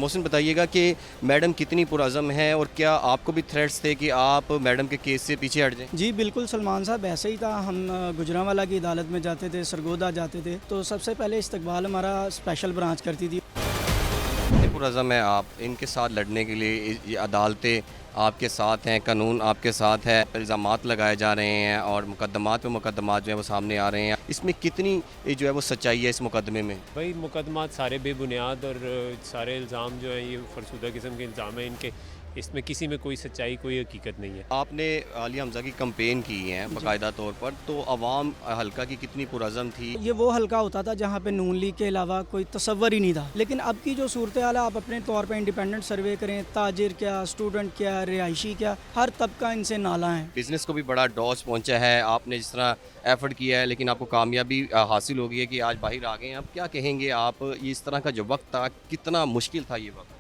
मोहसिन बताइएगा कि मैडम कितनी पुरअज़म हैं और क्या आपको भी थ्रेट्स थे कि आप मैडम के केस से पीछे हट जाएं? जी बिल्कुल, सलमान साहब ऐसे ही था। हम गुजरांवाला की अदालत में जाते थे, सरगोदा जाते थे, तो सबसे पहले इस्तकबाल हमारा स्पेशल ब्रांच करती थी। कितने पुरअज़म हैं आप इनके साथ लड़ने के लिए? ये अदालतें आपके साथ हैं, कानून आपके साथ है, इल्ज़ामात लगाए जा रहे हैं और मुकदमात पे मुकदमात जो है वो सामने आ रहे हैं। इसमें कितनी जो है वो सच्चाई है इस मुकदमे में? भाई मुकदमात सारे बेबुनियाद और सारे इल्ज़ाम जो हैं ये फरसूदा किस्म के इल्ज़ाम हैं इनके। इसमें किसी में कोई सच्चाई कोई हकीकत नहीं है। आपने आलिया हमज़ा की कंपेन की है बाकायदा तौर पर, तो अवाम हल्का की कितनी पुरअज़म थी? ये वो हल्का होता था जहाँ पे नून लीग के अलावा कोई तसव्वुर ही नहीं था। लेकिन अब की जो सूरत हाल है, आप अपने तौर पे इंडिपेंडेंट सर्वे करें, ताजिर क्या, स्टूडेंट क्या, रिहायशी क्या, हर तबका इनसे नाला है। बिज़नेस को भी बड़ा डॉज पहुंचा है, आपने जिस तरह एफर्ट किया है लेकिन आपको कामयाबी हासिल हो गई है कि आज बाहर आ गए हैं। आप क्या कहेंगे, आप ये इस तरह का जो वक्त था कितना मुश्किल था ये वक्त?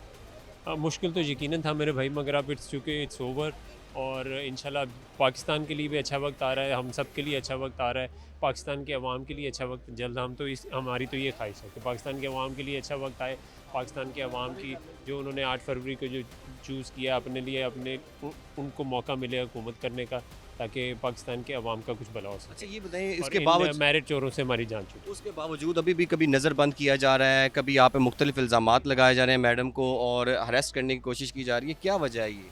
मुश्किल तो यकीनन था मेरे भाई, मगर अब इट्स ओवर और इंशाल्लाह पाकिस्तान के लिए भी अच्छा वक्त आ रहा है, हम सब के लिए अच्छा वक्त आ रहा है, पाकिस्तान के अवाम के लिए अच्छा वक्त जल्द। हम तो इस हमारी तो ये ख्वाहिश है कि पाकिस्तान के अवाम के लिए अच्छा वक्त आए। पाकिस्तान के अवाम की जो उन्होंने 8 फरवरी को जो चूज़ किया अपने लिए, उनको मौका मिले हुकूमत करने का, ताकि पाकिस्तान के अवाम का कुछ भला हो सके। अच्छा ये बताएं, और इसके इन बावजूद मैरिट चोरों से हमारी जान छूटी। उसके बावजूद अभी भी कभी नज़रबंद किया जा रहा है, कभी यहाँ पे मुख्तलिफ इल्ज़ामात लगाए जा रहे हैं मैडम को और हरेस्ट करने की कोशिश की जा रही है। क्या वजह है ये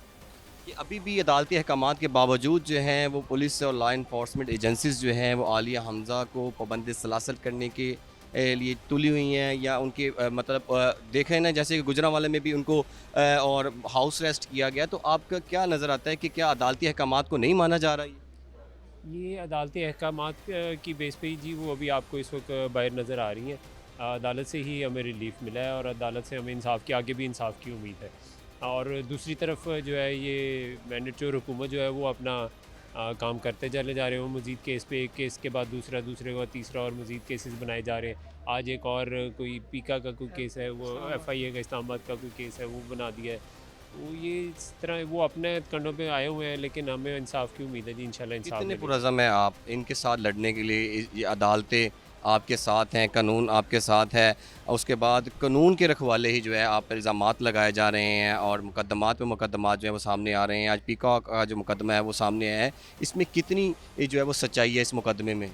कि अभी भी अदालती अहकामात के बावजूद जो हैं वो पुलिस और लॉ इन्फोर्समेंट एजेंसीज जो हैं वो आलिया हमज़ा को पाबंद सलासल करने के लिए तुली हुई हैं, या उनके मतलब देखें ना, जैसे कि गुजरांवाले में भी उनको और हाउस अरेस्ट किया गया, तो आपका क्या नज़र आता है कि क्या अदालती अहकामात को नहीं माना जा रहा है? ये अदालती अहकामात की बेस पे ही जी वो अभी आपको इस वक्त बाहर नज़र आ रही हैं। अदालत से ही हमें रिलीफ मिला है और अदालत से हमें इंसाफ की, आगे भी इंसाफ की उम्मीद है। और दूसरी तरफ जो है ये मैंडेटरी हुकूमत जो है वो अपना काम करते चले जा रहे हो। मज़ीद केस पे एक केस के बाद दूसरा, दूसरे के बाद तीसरा, और मज़ीद केसेस बनाए जा रहे हैं। आज एक और कोई पीका का कोई केस है, वो FIA का इस्लामाबाद का कोई केस है वो बना दिया है। वो ये इस तरह वो अपने कंधों पे आए हुए हैं, लेकिन हमें इंसाफ की उम्मीद है जी, इंशाल्लाह इंसाफ कितने मिलेगा। पुरज़म हैं आप इनके साथ लड़ने के लिए? ये अदालतें आपके साथ हैं, कानून आपके साथ है, और उसके बाद कानून के रखवाले ही जो है आप पर इल्ज़ामात लगाए जा रहे हैं और मुकदमात पे मुकदमात जो है वो सामने आ रहे हैं। आज पीकॉक का जो मुकदमा है वो सामने आया है, इसमें कितनी जो है वो सच्चाई है इस मुकदमे में?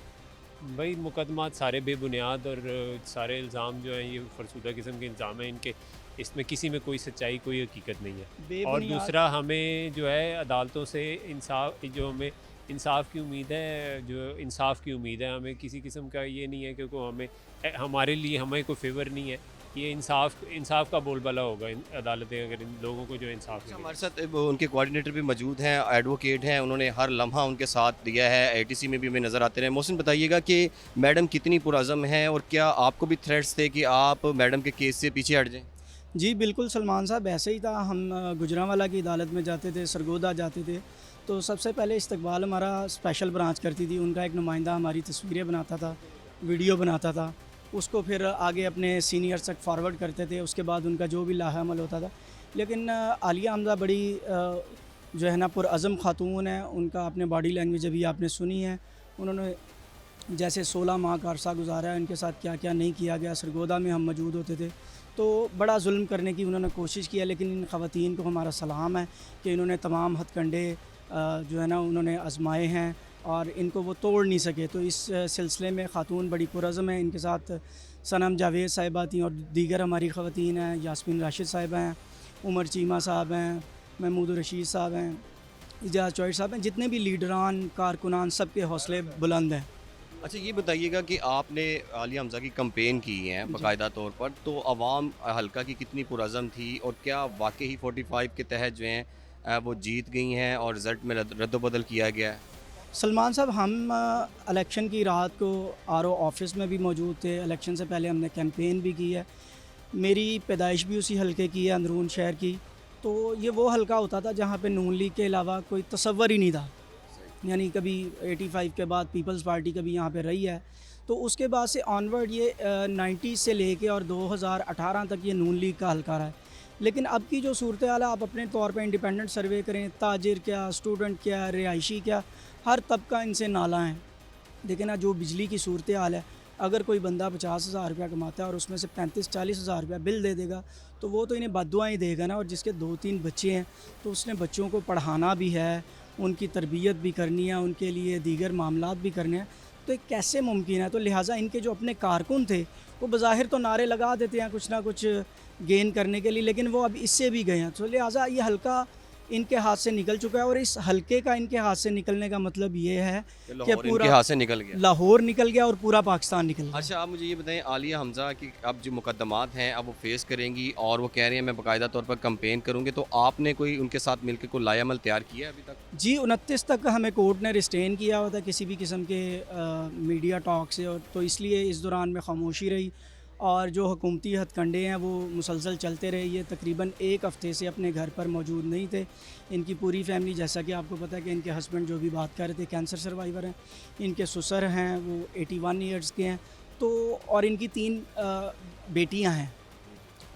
भाई मुकदमात सारे बेबुनियाद और सारे इल्ज़ाम जो हैं ये फरसूदा किस्म के इल्ज़ाम हैं इनके। इसमें किसी में कोई सच्चाई कोई हकीकत नहीं है। और बेबुनियाद दूसरा, हमें जो है अदालतों से इंसाफ, जो हमें इंसाफ की उम्मीद है, जो इंसाफ की उम्मीद है, हमें किसी किस्म का ये नहीं है कि को हमें हमारे लिए हमें कोई फेवर नहीं है। ये इंसाफ इंसाफ का बोलबाला होगा इन अदालतें, अगर इन लोगों को जो इंसाफ अच्छा, मिले। हमारे साथ वो उनके कोऑर्डिनेटर भी मौजूद हैं, एडवोकेट हैं, उन्होंने हर लम्हा उनके साथ दिया है, ATC में भी हमें नज़र आते रहे। मोहसिन बताइएगा कि मैडम कितनी पुरअज़म हैं और क्या आपको भी थ्रेट्स थे कि आप मैडम के केस से पीछे हट जाएं? जी बिल्कुल, सलमान साहब ऐसे ही था। हम गुजरांवाला की अदालत में जाते थे, सरगोदा जाते थे, तो सबसे पहले इस्तकबाल हमारा स्पेशल ब्रांच करती थी। उनका एक नुमाइंदा हमारी तस्वीरें बनाता था, वीडियो बनाता था, उसको फिर आगे अपने सीनियर्स तक फॉरवर्ड करते थे। उसके बाद उनका जो भी लाहेअमल होता था। लेकिन आलिया हमज़ा बड़ी जो है ना पुरअज़म ख़ातून है। उनका आपने बॉडी लैंग्वेज अभी आपने सुनी है। उन्होंने जैसे 16 माह का अरसा गुजारा है, उनके साथ क्या क्या नहीं किया गया। सरगोदा में हम मौजूद होते थे, तो बड़ा जुल्म करने की उन्होंने कोशिश किया, लेकिन इन ख़वातीन को हमारा सलाम है कि इन्होंने तमाम हथकंडे जो है ना उन्होंने आजमाए हैं और इनको वो तोड़ नहीं सके। तो इस सिलसिले में ख़ातून बड़ी पुरअज़म है। इनके साथ सनम जावेद साहिबा थी और दीगर हमारी ख़वातीन हैं, यास्मीन राशिद साहिबा हैं, उमर चीमा साहब हैं, महमूद रशीद साहब हैं, इजाज़ चौधरी साहब हैं। जितने भी लीडरान कारकुनान सब के हौसले बुलंद हैं। अच्छा ये बताइएगा कि आपने आलिया हमज़ा की कंपेन की है बाकायदा तौर पर, तो अवाम हल्का की कितनी पुरअज़म थी और क्या वाकई ही 45 के तहत जो हैं वो जीत गई हैं और रिज़ल्ट में रद्दबदल किया गया है? सलमान साहब, हम इलेक्शन की रात को RO ऑफ़िस में भी मौजूद थे। इलेक्शन से पहले हमने कैंपेन भी की है। मेरी पैदाइश भी उसी हलके की है, अंदरून शहर की। तो ये वो हलका होता था जहाँ पे नून लीग के अलावा कोई तसव्वुर ही नहीं था। यानी कभी 85 के बाद पीपल्स पार्टी कभी यहाँ पे रही है, तो उसके बाद से ऑनवर्ड ये 90 से लेके और 2018 तक ये नून लीग का हलका रहा है। लेकिन अब की जो सूरत हाल है, आप अपने तौर पे इंडिपेंडेंट सर्वे करें, ताजिर क्या, स्टूडेंट क्या, रिहायशी क्या, हर तबका इनसे नाला है। देखें ना, जो बिजली की सूरत हाल है, अगर कोई बंदा 50,000 रुपया कमाता है और उसमें से 35-40 हज़ार रुपया बिल दे देगा तो वो तो इन्हें बद्दुआएं ही देगा ना। और जिसके 2-3 बच्चे हैं तो उसने बच्चों को पढ़ाना भी है, उनकी तरबियत भी करनी है, उनके लिए दीगर मामलात भी करने हैं, तो ये कैसे मुमकिन है। तो लिहाजा इनके जो अपने कारकुन थे वो बज़ाहिर तो नारे लगा देते हैं कुछ ना कुछ गेन करने के लिए, लेकिन वो अब इससे भी गए हैं। तो लिहाजा ये हल्का इनके हाथ से निकल चुका है और इस हल्के का इनके हाथ से निकलने का मतलब ये है कि कि लाहौर इनके पूरा हाथ से निकल गया। लाहौर निकल गया और पूरा पाकिस्तान निकल गया। अच्छा, आप मुझे ये बताएं, आलिया हमज़ा की अब जो मुकदमात हैं अब वो फेस करेंगी और वो कह रही हैं मैं बाकायदा तौर पर कंपेन करूँगी, तो आपने कोई उनके साथ मिलकर कोई लायामल तैयार किया है अभी तक? जी 29 तक हमें कोर्ट ने रिस्टेन किया हुआ था किसी भी किस्म के मीडिया टॉक से, और तो इसलिए इस दौरान में खामोशी रही और जो हुकूमती हथकंडे हैं वो मुसलसल चलते रहे। ये तकरीबन 1 हफ़्ते से अपने घर पर मौजूद नहीं थे। इनकी पूरी फैमिली, जैसा कि आपको पता है कि इनके हस्बैंड जो भी बात कर रहे थे कैंसर सर्वाइवर हैं, इनके ससुर हैं वो 81 ईयर्स के हैं, तो और इनकी 3 बेटियां हैं।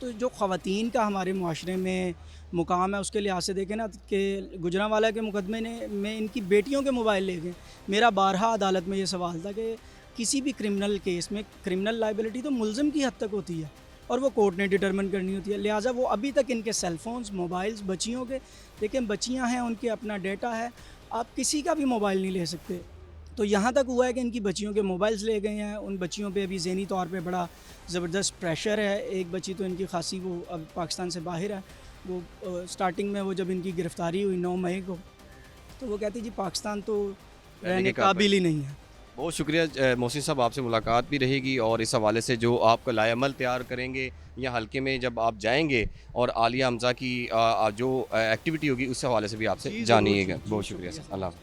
तो जो ख़वातीन का हमारे मुआशरे में मुकाम है उसके लिहाज से देखें ना कि गुजरांवाला के मुकदमे में इनकी बेटियों के मोबाइल ले गए। मेरा बारहा अदालत में ये सवाल था कि किसी भी क्रिमिनल केस में क्रिमिनल लाइबिलिटी तो मुल्ज़िम की हद तक होती है और वो कोर्ट ने डिटरमिन करनी होती है। लिहाजा वो अभी तक इनके सेलफोन्स, मोबाइल्स बच्चियों के, देखें बच्चियां हैं, उनके अपना डेटा है, आप किसी का भी मोबाइल नहीं ले सकते। तो यहाँ तक हुआ है कि इनकी बच्चियों के मोबाइल्स ले गए हैं। उन बच्चियों पे अभी ज़हनी तौर पे बड़ा ज़बरदस्त प्रेशर है। एक बच्ची तो इनकी खासी वो अब पाकिस्तान से बाहर है। वो स्टार्टिंग में वो जब इनकी गिरफ़्तारी हुई 9 मई को, तो वो कहती जी पाकिस्तान तो रहने काबिल ही नहीं है। बहुत शुक्रिया मोहसिन साहब, आपसे मुलाकात भी रहेगी और इस हवाले से जो आपका लायामल तैयार करेंगे या हल्के में जब आप जाएंगे और आलिया हमज़ा की जो एक्टिविटी होगी उस हवाले से भी आपसे जी, ज़रूर, जानिएगा। जी, बहुत जी, शुक्रिया शुक्रिया। सर, अल्लाह हाफ़िज़।